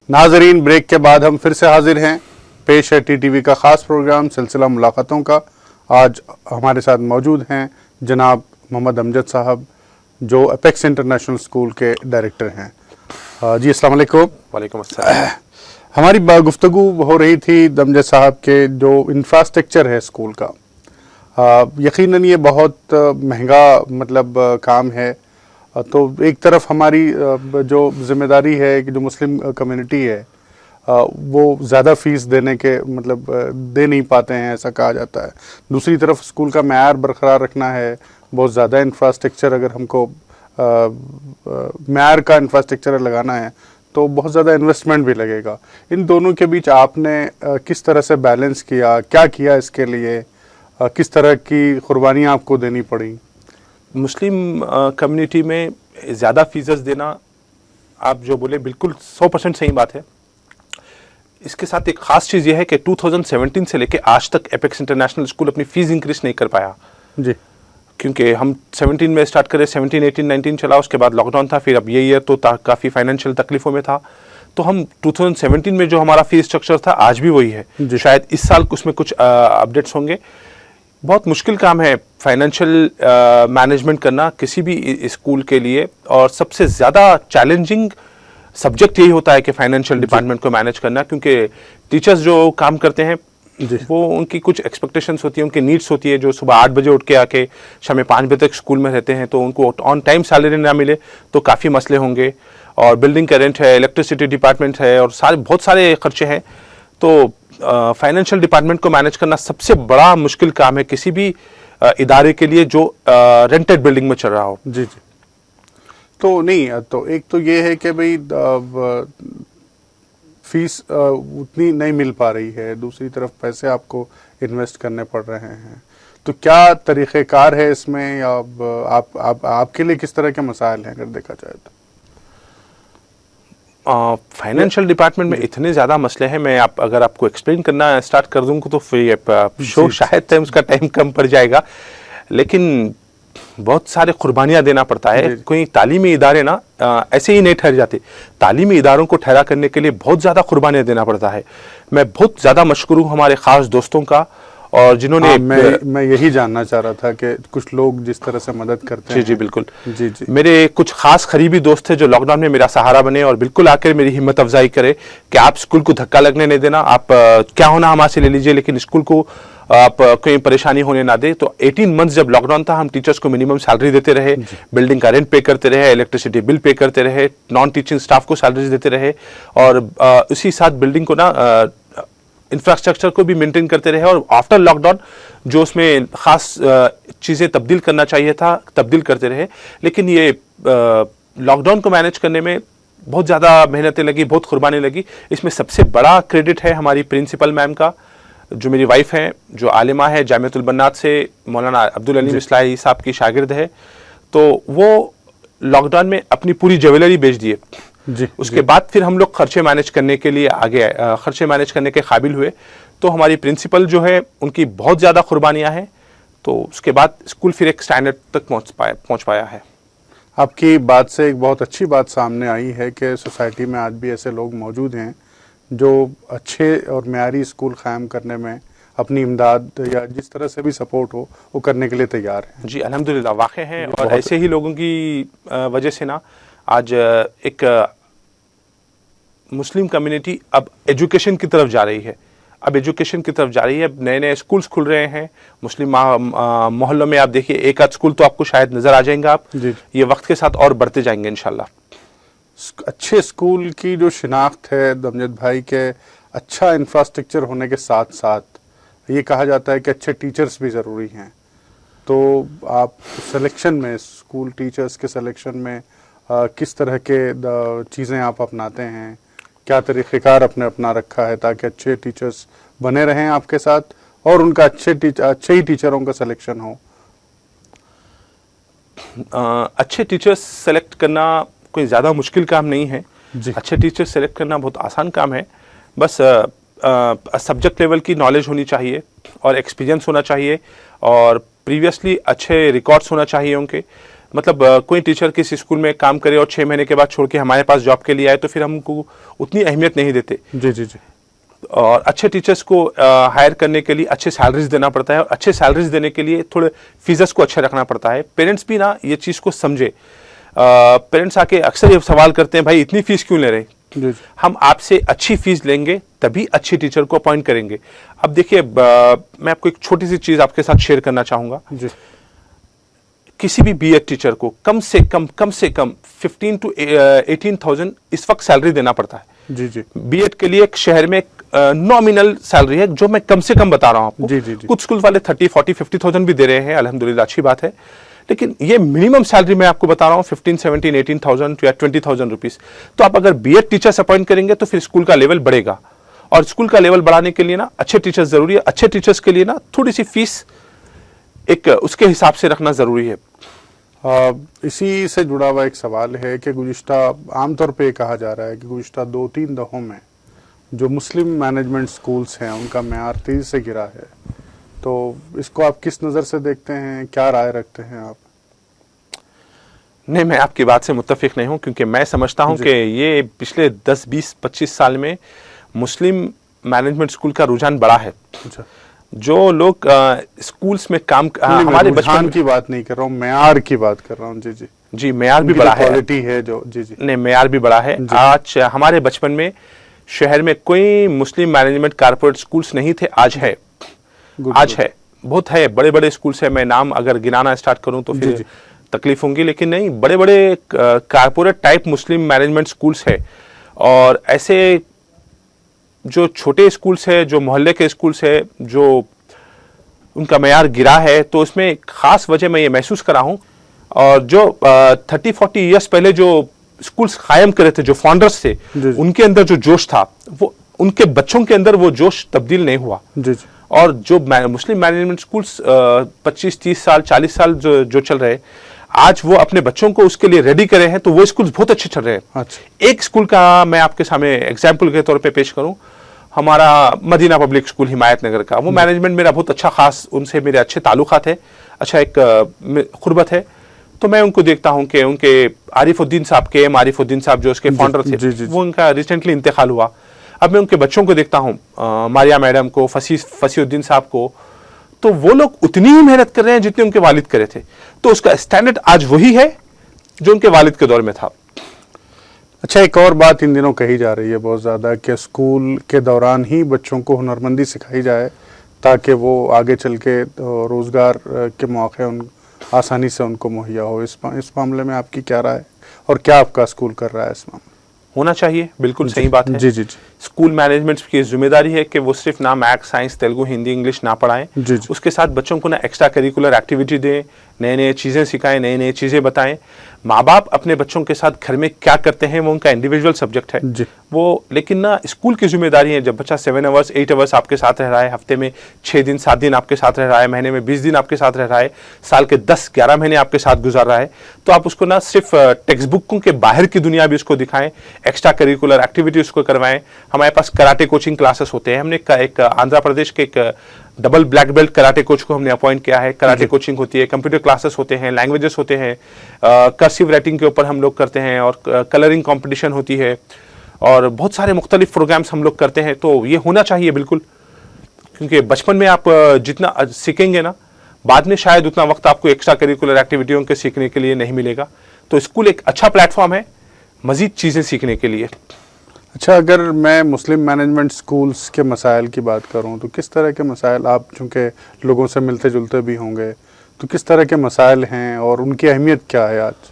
नाजरीन, ब्रेक के बाद हम फिर से हाजिर हैं। पेश है TTV का ख़ास प्रोग्राम सिलसिला मुलाकातों का। आज हमारे साथ मौजूद हैं जनाब मोहम्मद अमजद साहब, जो अपेक्स इंटरनेशनल स्कूल के डायरेक्टर हैं। जी अस्सलाम वालेकुम। वालेकुम अस्सलाम। हमारी गुफ्तगू हो रही थी अमजद साहब के जो इंफ्रास्ट्रक्चर है स्कूल का। यकीनन ये बहुत महंगा काम है। तो एक तरफ हमारी जो जिम्मेदारी है कि जो मुस्लिम कम्युनिटी है वो ज़्यादा फ़ीस देने के दे नहीं पाते हैं, ऐसा कहा जाता है। दूसरी तरफ स्कूल का मैयार बरकरार रखना है, बहुत ज़्यादा इंफ्रास्ट्रक्चर अगर हमको मैयार का इंफ्रास्ट्रक्चर लगाना है तो बहुत ज़्यादा इन्वेस्टमेंट भी लगेगा। इन दोनों के बीच आपने किस तरह से बैलेंस किया, क्या किया इसके लिए, किस तरह की कुर्बानियाँ आपको देनी पड़ी? मुस्लिम कम्युनिटी में ज़्यादा फीस देना, आप जो बोले बिल्कुल 100% सही बात है। इसके साथ एक ख़ास चीज़ यह है कि 2017 से लेके आज तक एपेक्स इंटरनेशनल स्कूल अपनी फ़ीस इंक्रीज नहीं कर पाया जी, क्योंकि हम 17 में स्टार्ट करे, 17, 18, 19 चला, उसके बाद लॉकडाउन था, फिर अब ये ईयर तो काफ़ी फाइनेंशियल तकलीफ़ों में था। तो हम 2017 में जो हमारा फ़ीस स्ट्रक्चर था आज भी वही है। शायद इस साल उसमें कुछ अपडेट्स होंगे। बहुत मुश्किल काम है फाइनेंशियल मैनेजमेंट करना किसी भी स्कूल के लिए, और सबसे ज़्यादा चैलेंजिंग सब्जेक्ट यही होता है कि फाइनेंशियल डिपार्टमेंट को मैनेज करना, क्योंकि टीचर्स जो काम करते हैं वो उनकी कुछ एक्सपेक्टेशंस होती है, उनकी नीड्स होती है। जो सुबह 8 बजे उठ के आके शाम 5 बजे तक स्कूल में रहते हैं, तो उनको ऑन टाइम सैलरी ना मिले तो काफ़ी मसले होंगे। और बिल्डिंग का रेंट है, इलेक्ट्रिसिटी डिपार्टमेंट है, और बहुत सारे खर्चे हैं। तो फाइनेंशियल डिपार्टमेंट को मैनेज करना सबसे बड़ा मुश्किल काम है किसी भी इदारे के लिए जो रेंटेड बिल्डिंग में चल रहा हो। जी जी। तो नहीं, तो एक तो ये है कि भाई फीस उतनी नहीं मिल पा रही है, दूसरी तरफ पैसे आपको इन्वेस्ट करने पड़ रहे हैं। तो क्या तरीक़ेकार है इसमें, या आपके लिए किस तरह के मसाइल हैं अगर देखा जाए तो? फाइनेंशियल डिपार्टमेंट में इतने ज़्यादा मसले हैं, मैं अगर आपको एक्सप्लेन करना स्टार्ट कर दूँ तो फिर शो शायद उसका टाइम कम पड़ जाएगा। लेकिन बहुत सारे कुर्बानियाँ देना पड़ता है। कोई तालीमी इदारे ना ऐसे ही नहीं ठहर जाते। तालीमी इदारों को ठहरा करने के लिए बहुत ज़्यादा कुर्बानियाँ देना पड़ता है। मैं बहुत ज़्यादा मशकूर हूँ हमारे ख़ास दोस्तों का, और जिन्होंने मैं यही जानना चाह रहा था कि कुछ लोग जिस तरह से मदद करते हैं। जी बिल्कुल। जी जी। मेरे कुछ खास करीबी दोस्त थे जो लॉकडाउन में मेरा सहारा बने और बिल्कुल आकर मेरी हिम्मत अफजाई करे कि आप स्कूल को धक्का लगने नहीं देना, आप क्या होना हमारे से ले लीजिए, लेकिन स्कूल को आप कोई परेशानी होने ना दे। तो 18 मंथ जब लॉकडाउन था, हम टीचर्स को मिनिमम सैलरी देते रहे, बिल्डिंग का रेंट पे करते रहे, इलेक्ट्रिसिटी बिल पे करते रहे, नॉन टीचिंग स्टाफ को सैलरीज देते रहे, और उसी साथ बिल्डिंग को ना इंफ्रास्ट्रक्चर को भी मेंटेन करते रहे। और आफ्टर लॉकडाउन जो उसमें खास चीज़ें तब्दील करना चाहिए था, तब्दील करते रहे। लेकिन ये लॉकडाउन को मैनेज करने में बहुत ज़्यादा मेहनतें लगी, बहुत कुर्बानी लगी। इसमें सबसे बड़ा क्रेडिट है हमारी प्रिंसिपल मैम का, जो मेरी वाइफ हैं, जो आलिमा है, जामियातुल बनात से मौलाना अब्दुल अलीम इस्लाही साहब की शागिर्द है। तो वो लॉकडाउन में अपनी पूरी ज्वेलरी बेच दिए। उसके बाद फिर हम लोग खर्चे मैनेज करने के लिए आगे खर्चे मैनेज करने के काबिल हुए। तो हमारी प्रिंसिपल जो है उनकी बहुत ज़्यादा कुर्बानियाँ हैं। तो उसके बाद स्कूल फिर एक स्टैंडर्ड तक पहुँच पाया है। आपकी बात से एक बहुत अच्छी बात सामने आई है कि सोसाइटी में आज भी ऐसे लोग मौजूद हैं जो अच्छे और मेयारी स्कूल कायम करने में अपनी इमदाद या जिस तरह से भी सपोर्ट हो वो करने के लिए तैयार हैं। जी अल्हम्दुलिल्लाह वाक़ई हैं। और ऐसे ही लोगों की वजह से ना आज एक मुस्लिम कम्युनिटी अब एजुकेशन की तरफ जा रही है। अब नए नए स्कूल्स खुल रहे हैं मुस्लिम मोहल्लों में। आप देखिए, एक आध स्कूल तो आपको शायद नज़र आ जाएंगे। आप ये वक्त के साथ और बढ़ते जाएंगे इंशाल्लाह। अच्छे स्कूल की जो शिनाख्त है अमजद भाई के, अच्छा इंफ्रास्ट्रक्चर होने के साथ साथ ये कहा जाता है कि अच्छे टीचर्स भी ज़रूरी हैं। तो आप सिलेक्शन में, स्कूल टीचर्स के सिलेक्शन में किस तरह के चीज़ें आप अपनाते हैं, क्या तरीक़ेकार आपने अपना रखा है ताकि अच्छे टीचर्स बने रहें आपके साथ और उनका अच्छे ही टीचरों का सिलेक्शन हो? अच्छे टीचर्स सेलेक्ट करना कोई ज़्यादा मुश्किल काम नहीं है। अच्छे टीचर्स सेलेक्ट करना बहुत आसान काम है। बस सब्जेक्ट लेवल की नॉलेज होनी चाहिए और एक्सपीरियंस होना चाहिए और प्रीवियसली अच्छे रिकॉर्ड्स होना चाहिए उनके। मतलब कोई टीचर किसी स्कूल में काम करे और 6 महीने के बाद छोड़ के हमारे पास जॉब के लिए आए तो फिर हमको उतनी अहमियत नहीं देते। जी जी जी। और अच्छे टीचर्स को हायर करने के लिए अच्छे सैलरीज देना पड़ता है और अच्छे सैलरीज देने के लिए थोड़े फीस को अच्छा रखना पड़ता है। पेरेंट्स भी ना ये चीज़ को समझे। पेरेंट्स आके अक्सर ये सवाल करते हैं, भाई इतनी फीस क्यों ले रहे हैं? जी। हम आपसे अच्छी फीस लेंगे तभी अच्छे टीचर को अपॉइंट करेंगे। अब देखिए, मैं आपको एक छोटी सी चीज़ आपके साथ शेयर करना चाहूँगा। जी। किसी भी बीएड टीचर को कम से कम 15 to 18,000 इस वक्त सैलरी देना पड़ता है। जी जी। बीएड के लिए एक शहर में नॉमिनल सैलरी है, जो मैं कम से कम बता रहा हूं आपको। जी जी जी। कुछ स्कूल वाले 30, 40, 50,000 भी दे रहे हैं, अल्हम्दुलिल्लाह, अच्छी बात है। लेकिन ये मिनिमम सैलरी मैं आपको बता रहा हूँ 15, 17, 18,000 या 20,000 रुपीज। तो आप अगर बीएड टीचर्स अपॉइंट करेंगे तो फिर स्कूल का लेवल बढ़ेगा, और स्कूल का लेवल बढ़ाने के लिए ना अच्छे टीचर्स जरूरी है। अच्छे टीचर्स के लिए ना थोड़ी सी फीस एक उसके हिसाब से रखना जरूरी है। इसी से जुड़ा हुआ एक सवाल है कि गुज़िश्ता आमतौर पे कहा जा रहा है कि गुज़िश्ता 2-3 दहाकों में जो मुस्लिम मैनेजमेंट स्कूल्स हैं उनका मेयार तेजी से गिरा है। तो इसको आप किस नज़र से देखते हैं, क्या राय रखते हैं आप? नहीं, मैं आपकी बात से मुत्तफिक नहीं हूं, क्योंकि मैं समझता हूं कि ये पिछले 10, 20, 25 साल में मुस्लिम मैनेजमेंट स्कूल का रुझान बढ़ा है। अच्छा। जो लोग स्कूल्स में काम हमारे बचपन की बात नहीं कर रहा हूँ, मेयार की बात कर रहा हूँ। जी जी जी, मेयार भी बड़ा है, क्वालिटी है जो। जी जी। नहीं, मेयार भी बड़ा है। आज हमारे बचपन में शहर में कोई मुस्लिम मैनेजमेंट कारपोरेट स्कूल्स नहीं थे, आज है। आज है, बहुत है, बड़े बड़े स्कूल्स है। मैं नाम अगर गिनाना स्टार्ट करूं तो फिर तकलीफ होंगी, लेकिन नहीं, बड़े बड़े कारपोरेट टाइप मुस्लिम मैनेजमेंट स्कूल्स है। और ऐसे जो छोटे स्कूल्स है, जो मोहल्ले के स्कूल्स है, जो उनका मेयार गिरा है, तो उसमें खास वजह मैं ये महसूस करा हूं। और जो 30-40 ईयर्स पहले जो स्कूल्स कायम करे थे, जो फाउंडर्स थे, उनके अंदर जो जोश था, वो उनके बच्चों के अंदर वो जोश तब्दील नहीं हुआ। जी जी। और जो मुस्लिम मैनेजमेंट स्कूल्स 25, 30 साल, 40 साल जो चल रहे, आज वो अपने बच्चों को उसके लिए रेडी करे हैं, तो वो स्कूल्स बहुत अच्छे चल रहे हैं। अच्छा। एक स्कूल का मैं आपके सामने एग्जाम्पल के तौर पे पेश करूं, हमारा मदीना पब्लिक स्कूल हिमायत नगर का, वो मैनेजमेंट मेरा बहुत अच्छा, खास उनसे मेरे अच्छे ताल्लुकात है, अच्छा एक खुरबत है। तो मैं उनको देखता हूं कि उनके आरिफुद्दीन साहब, के एम आरिफुद्दीन साहब जो उसके फाउंडर थे, वो उनका रिसेंटली इंतकाल हुआ। अब मैं उनके बच्चों को देखता हूं, मारिया मैडम को, फसीउद्दीन साहब को, तो वो लोग उतनी ही मेहनत कर रहे हैं जितने उनके वालिद करे थे। तो उसका स्टैंडर्ड आज वही है जो उनके वालिद के दौर में था। अच्छा, एक और बात इन दिनों कही जा रही है बहुत ज़्यादा कि स्कूल के दौरान ही बच्चों को हुनरमंदी सिखाई जाए ताकि वो आगे चल के रोज़गार के मौके आसानी से उनको मुहैया हो। इस मामले में आपकी क्या राय, और क्या आपका स्कूल कर रहा है इस मामले? होना चाहिए, बिल्कुल सही बात है। जी जी जी। स्कूल मैनेजमेंट की जिम्मेदारी है कि वो सिर्फ ना maths, science, Telugu, Hindi, English ना पढ़ाएं, उसके साथ बच्चों को ना एक्स्ट्रा करिकुलर एक्टिविटी दें, नए नए चीज़ें सिखाएं, नई नई चीज़ें बताएं। माँ बाप अपने बच्चों के साथ घर में क्या करते हैं वो उनका इंडिविजुअल सब्जेक्ट है वो, लेकिन ना स्कूल की जिम्मेदारी है। जब बच्चा 7 आवर्स 8 आवर्स आपके साथ रह रहा है, हफ्ते में 6 दिन 7 दिन आपके साथ रह रहा है, महीने में 20 दिन आपके साथ रह रहा है, साल के 10-11 महीने आपके साथ गुजार रहा है, तो आप उसको ना सिर्फ टेक्स्ट बुकों के बाहर की दुनिया भी उसको दिखाएं, एक्स्ट्रा करिकुलर एक्टिविटी उसको करवाएं। हमारे पास कराटे कोचिंग क्लासेस होते हैं। हमने एक आंध्र प्रदेश के एक double black belt karate coach को हमने अपॉइंट किया है। कराटे कोचिंग होती है, कंप्यूटर क्लासेस होते हैं, लैंग्वेजेस होते हैं, कर्सिव राइटिंग के ऊपर हम लोग करते हैं, और कलरिंग कंपटीशन होती है, और बहुत सारे मुख्तलिफ प्रोग्राम्स हम लोग करते हैं। तो ये होना चाहिए बिल्कुल, क्योंकि बचपन में आप जितना सीखेंगे ना, बाद में शायद उतना वक्त आपको एक्स्ट्रा करिकुलर एक्टिविटियों के सीखने के लिए नहीं मिलेगा। तो स्कूल एक अच्छा प्लेटफॉर्म है मजीद चीज़ें सीखने के लिए। अच्छा, अगर मैं मुस्लिम मैनेजमेंट स्कूल्स के मसाइल की बात करूं तो किस तरह के मसाइल, आप चूँकि लोगों से मिलते जुलते भी होंगे, तो किस तरह के मसाइल हैं और उनकी अहमियत क्या है आज?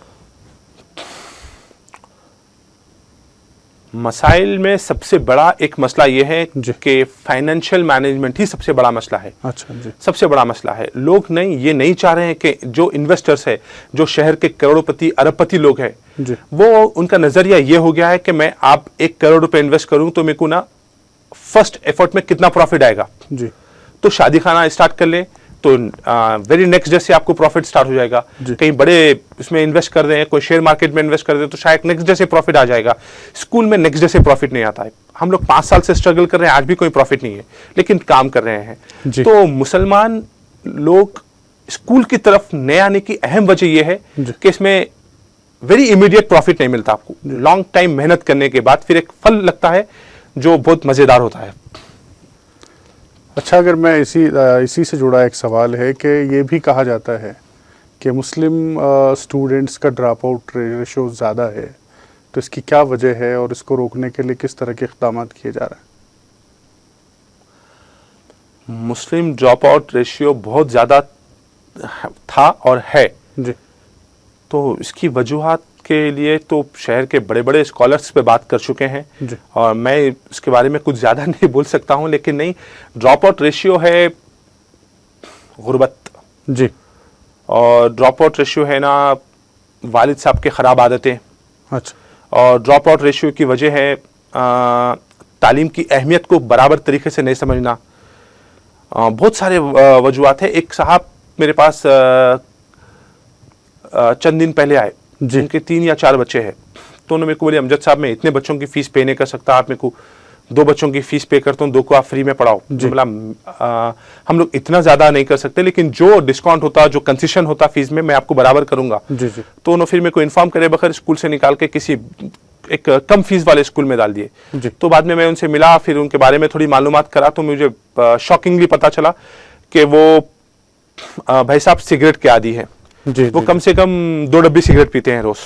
मसाइल में सबसे बड़ा एक मसला ये है कि फाइनेंशियल मैनेजमेंट ही सबसे बड़ा मसला है। अच्छा जी। सबसे बड़ा मसला है। लोग ये नहीं चाह रहे हैं कि जो इन्वेस्टर्स है, जो शहर के करोड़पति अरबपति लोग हैं, वो उनका नजरिया ये हो गया है कि मैं आप 1 करोड़ रुपए इन्वेस्ट करूं तो मेरे को ना फर्स्ट एफर्ट में कितना प्रॉफिट आएगा जी। तो शादी खाना स्टार्ट कर ले तो वेरी नेक्स्ट डे से आपको प्रॉफिट स्टार्ट हो जाएगा। कहीं बड़े इसमें इन्वेस्ट कर दें, कोई शेयर मार्केट में इन्वेस्ट कर दें तो शायद नेक्स्ट डे से प्रॉफिट आ जाएगा। स्कूल में नेक्स्ट डे से प्रॉफिट नहीं आता है। हम लोग 5 साल से स्ट्रगल कर रहे हैं, आज भी कोई प्रॉफिट नहीं है, लेकिन काम कर रहे हैं। तो मुसलमान लोग स्कूल की तरफ नए आने की अहम वजह यह है कि इसमें वेरी इमीडिएट प्रॉफिट नहीं मिलता आपको। लॉन्ग टाइम मेहनत करने के बाद फिर एक फल लगता है जो बहुत मजेदार होता है। अच्छा, अगर मैं इसी से जुड़ा एक सवाल है कि ये भी कहा जाता है कि मुस्लिम स्टूडेंट्स का ड्रॉप आउट रेशियो ज़्यादा है, तो इसकी क्या वजह है और इसको रोकने के लिए किस तरह के इक़दाम किए जा रहे हैं? मुस्लिम ड्रॉप आउट रेशियो बहुत ज़्यादा था और है जी। तो इसकी वजूहात के लिए तो शहर के बड़े बड़े स्कॉलर्स पे बात कर चुके हैं जी। और मैं इसके बारे में कुछ ज़्यादा नहीं बोल सकता हूं, लेकिन नहीं, ड्रॉप आउट रेशियो है गुर्बत जी, और ड्रॉप आउट रेशियो है ना वालिद साहब के ख़राब आदतें, अच्छा, और ड्रॉप आउट रेशियो की वजह है तालीम की अहमियत को बराबर तरीके से नहीं समझना। बहुत सारे वजूहात है। एक साहब मेरे पास चंद दिन पहले आए, उनके 3 या 4 बच्चे हैं, तो उन्होंने मेरे को बोले अमजद साहब मैं इतने बच्चों की फीस पे नहीं कर सकता, आप मेरे को 2 बच्चों की फीस पे करता हूँ, 2 को आप फ्री में पढ़ाओ। बोला हम लोग इतना ज़्यादा नहीं कर सकते, लेकिन जो डिस्काउंट होता, जो कंसेशन होता फीस में, मैं आपको बराबर करूंगा। जी जी। तो उन्होंने फिर मेरे को इन्फॉर्म करे बगैर स्कूल से निकाल के किसी एक कम फीस वाले स्कूल में डाल दिए। तो बाद में मैं उनसे मिला, फिर उनके बारे में थोड़ी मालूमात करा, तो मुझे शॉकिंगली पता चला कि वो भाई साहब सिगरेट के आदी है। वो कम से कम 2 डब्बी सिगरेट पीते हैं रोज।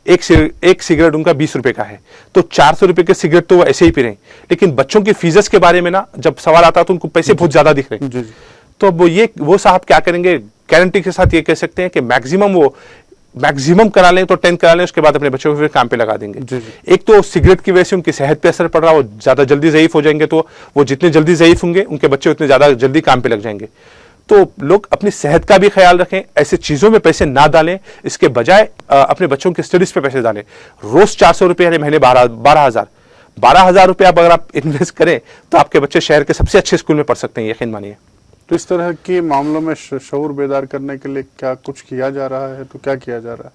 एक सिगरेट उनका 20 रुपए का है, तो 400 रुपए के सिगरेट तो वो ऐसे ही पी रहे हैं। लेकिन बच्चों की फीस के बारे में ना जब सवाल आता तो उनको पैसे बहुत ज्यादा दिख रहे हैं। तो अब वो साहब क्या करेंगे, गारंटी के साथ ये कह सकते हैं कि मैक्सिमम करा लें तो 10 करा लें, उसके बाद अपने बच्चों को फिर काम पे लगा देंगे। एक तो सिगरेट की वजह से उनकी सेहत पे असर पड़ रहा है, वो ज्यादा जल्दी ज़ईफ हो जाएंगे, तो वो जितने जल्दी ज़ईफ होंगे उनके बच्चे उतने ज्यादा जल्दी काम पे लग जाएंगे। तो लोग अपनी सेहत का भी ख्याल रखें, ऐसे चीजों में पैसे ना डालें, इसके बजाय अपने बच्चों की स्टडीज पे पैसे डालें। रोज 400 रुपए यानी महीने 12,000 रुपए अगर आप इन्वेस्ट करें तो आपके बच्चे शहर के सबसे अच्छे स्कूल में पढ़ सकते हैं, यकीन मानिए। तो इस तरह के मामलों में शऊर बेदार करने के लिए क्या कुछ किया जा रहा है? तो क्या किया जा रहा है?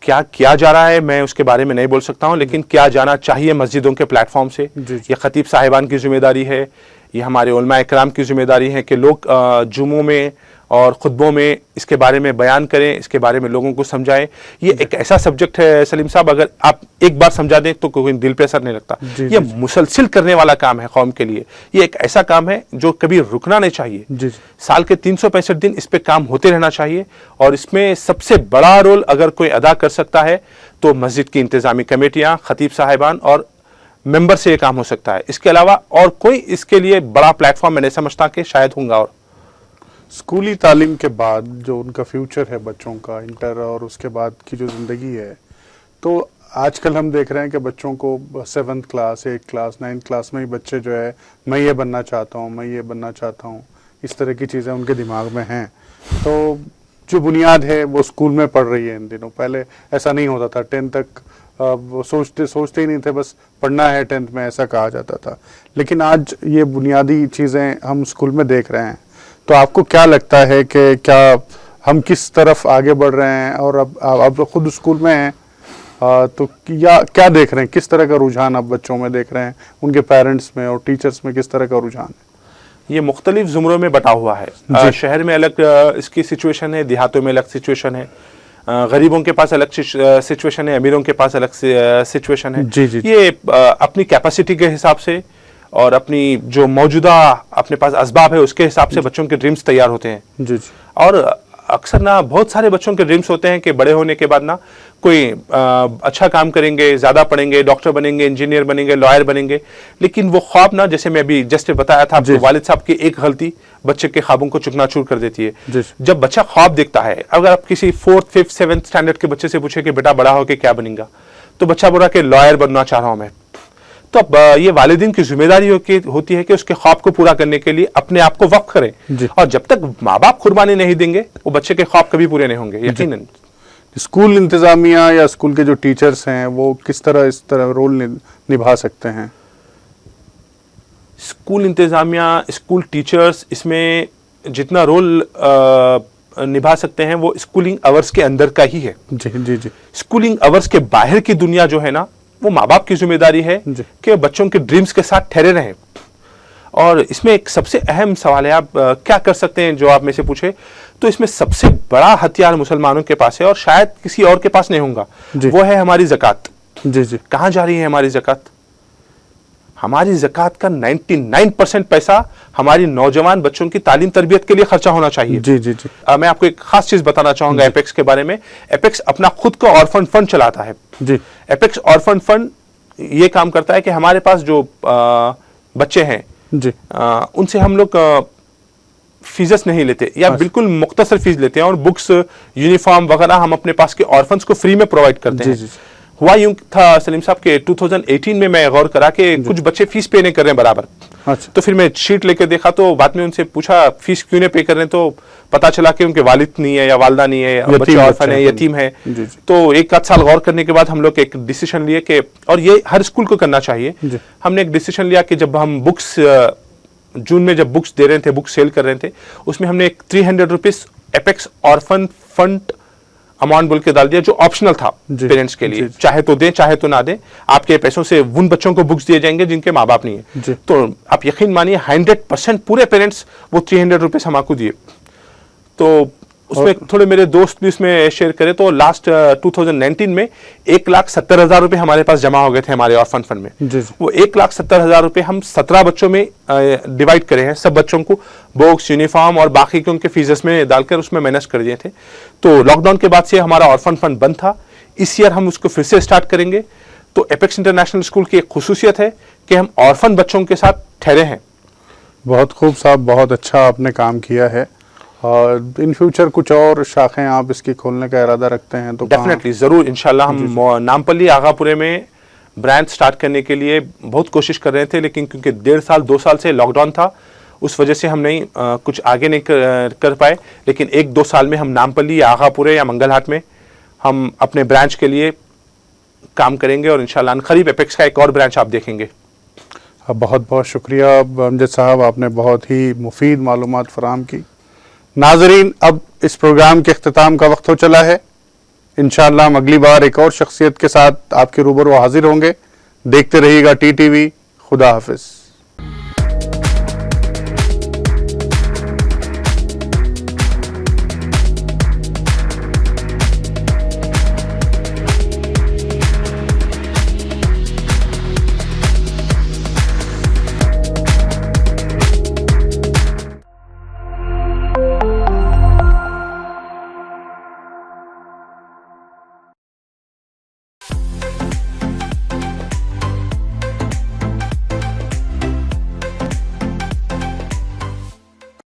क्या किया जा रहा है मैं उसके बारे में नहीं बोल सकता हूं, लेकिन क्या जाना चाहिए मस्जिदों के प्लेटफॉर्म से। ये खतीब साहिबान की जिम्मेदारी है, ये हमारे उलमा इकराम की जिम्मेदारी है कि लोग जुमों में और खुतबों में इसके बारे में बयान करें, इसके बारे में लोगों को समझाएं। ये एक ऐसा सब्जेक्ट है सलीम साहब, अगर आप एक बार समझा दें तो कोई दिल पे असर नहीं लगता। ये मुसलसिल करने वाला काम है कौम के लिए। ये एक ऐसा काम है जो कभी रुकना नहीं चाहिए। साल के 365 दिन इस पे काम होते रहना चाहिए, और इसमें सबसे बड़ा रोल अगर कोई अदा कर सकता है तो मस्जिद की इंतजामी कमेटियां, खतीब साहिबान और मेंबर से ये काम हो सकता है। इसके अलावा और कोई इसके लिए बड़ा प्लेटफॉर्म मैं नहीं समझता कि शायद होगा। और स्कूली तालीम के बाद जो उनका फ्यूचर है बच्चों का, इंटर और उसके बाद की जो ज़िंदगी है, तो आजकल हम देख रहे हैं कि बच्चों को 7th class, 8th class, 9th class में ही बच्चे जो है मैं ये बनना चाहता हूँ, मैं ये बनना चाहता हूँ, इस तरह की चीज़ें उनके दिमाग में हैं। तो जो बुनियाद है वो स्कूल में पढ़ रही है इन दिनों। पहले ऐसा नहीं होता था, 10th तक वो सोचते ही नहीं थे, बस पढ़ना है 10th में, ऐसा कहा जाता था। लेकिन आज ये बुनियादी चीज़ें हम स्कूल में देख रहे हैं। तो आपको क्या लगता है कि क्या हम किस तरफ आगे बढ़ रहे हैं? और अब खुद स्कूल में हैं, तो क्या देख रहे हैं, किस तरह का रुझान अब बच्चों में देख रहे हैं, उनके पेरेंट्स में और टीचर्स में किस तरह का रुझान है? ये मुख्तलिफ ज़ुमरों में बटा हुआ है। शहर में अलग इसकी सिचुएशन है, देहातों में अलग सिचुएशन है, गरीबों के पास अलग सिचुएशन है, अमीरों के पास अलग सिचुएशन है। ये अपनी कैपेसिटी के हिसाब से और अपनी जो मौजूदा अपने पास असबाब है उसके हिसाब से बच्चों के ड्रीम्स तैयार होते हैं। और अक्सर ना बहुत सारे बच्चों के ड्रीम्स होते हैं कि बड़े होने के बाद ना कोई अच्छा काम करेंगे, ज़्यादा पढ़ेंगे, डॉक्टर बनेंगे, इंजीनियर बनेंगे, लॉयर बनेंगे। लेकिन वो ख्वाब ना, जैसे मैं अभी जस्ट बताया था, वालिद साहब की एक गलती बच्चे के ख्वाबों को चुकनाचूर कर देती है। जब बच्चा ख्वाब देखता है, अगर आप किसी 4th, 5th, 7th स्टैंडर्ड के बच्चे से पूछे कि बेटा बड़ा होकर क्या बनेगा, तो बच्चा बोला कि लॉयर बनना चाह रहा हूं मैं। तो अब ये वालिदीन की जिम्मेदारी होती है कि उसके ख्वाब को पूरा करने के लिए अपने आप को वक्फ करें, और जब तक माँ बाप कुर्बानी नहीं देंगे वो बच्चे के ख्वाब कभी पूरे नहीं होंगे, यकीनन। स्कूल इंतजामिया या स्कूल के जो टीचर्स हैं वो किस तरह इस तरह रोल निभा सकते हैं? स्कूल इंतजामिया, स्कूल टीचर्स इसमें जितना रोल निभा सकते हैं वो स्कूलिंग आवर्स के अंदर का ही है। जी। स्कूलिंग आवर्स के बाहर की दुनिया जो है ना, वो माँ बाप की जिम्मेदारी है कि बच्चों के ड्रीम्स के साथ ठहरे रहें। और इसमें एक सबसे अहम सवाल है, आप क्या कर सकते हैं, जो आप में से पूछे तो इसमें सबसे बड़ा हथियार मुसलमानों के पास है और शायद किसी और के पास नहीं होगा, वो है हमारी ज़कात। जी जी। कहाँ जा रही है हमारी ज़कात? हमारी ज़कात का 99% पैसा हमारी नौजवान बच्चों की तालीम तरबियत के लिए खर्चा होना चाहिए। जी जी जी। मैं आपको एक खास चीज बताना चाहूंगा एपेक्स के बारे में। एपेक्स अपना खुद का ऑर्फन फंड चलाता है जी। एपेक्स ऑर्फन फंड ये काम करता है कि हमारे पास जो बच्चे हैं जी। उनसे हम लोग फीस नहीं लेते या बिल्कुल मुख्तसर फीस लेते हैं और बुक्स, यूनिफॉर्म वगैरह हम अपने पास के ऑर्फन्स को फ्री में प्रोवाइड करते हैं। जी। हुआ यूं था सलीम साहब के 2018 में मैं गौर करा कि कुछ बच्चे फीस पे नहीं कर रहे हैं बराबर। अच्छा। तो फिर मैं शीट लेके देखा तो बाद में उनसे पूछा फीस क्यों नहीं पे कर रहे हैं, तो पता चला कि उनके वालिद नहीं है या वालदा नहीं है या बच्चे ऑर्फन है, यतीम है। तो एक आध साल गौर करने के बाद हम लोग एक डिसीजन लिए कि, और ये हर स्कूल को करना चाहिए, हमने एक डिसीजन लिया कि जब हम बुक्स जून में जब बुक्स दे रहे थे, बुक्स सेल कर रहे थे, उसमें हमने एक 300 rupees apex orphan fund amount बोल के डाल दिया जो ऑप्शनल था पेरेंट्स के लिए। चाहे तो दें चाहे तो ना दें, आपके पैसों से उन बच्चों को बुक्स दिए जाएंगे जिनके माँ बाप नहीं है। तो आप यकीन मानिए 100% पूरे पेरेंट्स वो 300 रुपीज हमको दिए। तो उसमें थोड़े मेरे दोस्त भी उसमें शेयर करें तो लास्ट 2019 में 1,70,000 रुपए हमारे पास जमा हो गए थे हमारे ऑर्फन फंड में। वो 1,70,000 रुपए हम 17 बच्चों में डिवाइड करे हैं, सब बच्चों को बुक्स, यूनिफॉर्म और बाकी के उनके फीसेस में डालकर उसमें मैनेज कर दिए थे। तो लॉकडाउन के बाद से हमारा ऑर्फन फंड बंद था, इस ईयर हम उसको फिर से स्टार्ट करेंगे। तो एपेक्स इंटरनेशनल स्कूल की एक खुसूसियत है कि हम ऑर्फन बच्चों के साथ ठहरे हैं। बहुत खूब साहब, बहुत अच्छा आपने काम किया है और इन फ्यूचर कुछ और शाखें आप इसकी खोलने का इरादा रखते हैं तो डेफिनेटली जरूर इंशाल्लाह। हम नामपल्ली आगापुरे में ब्रांच स्टार्ट करने के लिए बहुत कोशिश कर रहे थे, लेकिन क्योंकि 1.5 साल 2 साल से लॉकडाउन था उस वजह से हम नहीं कुछ आगे नहीं कर पाए। लेकिन 1-2 साल में हम नामपल्ली या आगापुरे या मंगलहाट में हम अपने ब्रांच के लिए काम करेंगे और इंशाल्लाह करीब एपेक्स का एक और ब्रांच आप देखेंगे। बहुत बहुत शुक्रिया अमजद साहब, आपने बहुत ही मुफीद मालूमात फराहम की। नाजरीन, अब इस प्रोग्राम के अख्तिताम का वक्त हो चला है। इंशाअल्लाह हम अगली बार एक और शख्सियत के साथ आपके रूबरू हाजिर होंगे। देखते रहिएगा TTV। खुदा हाफिज।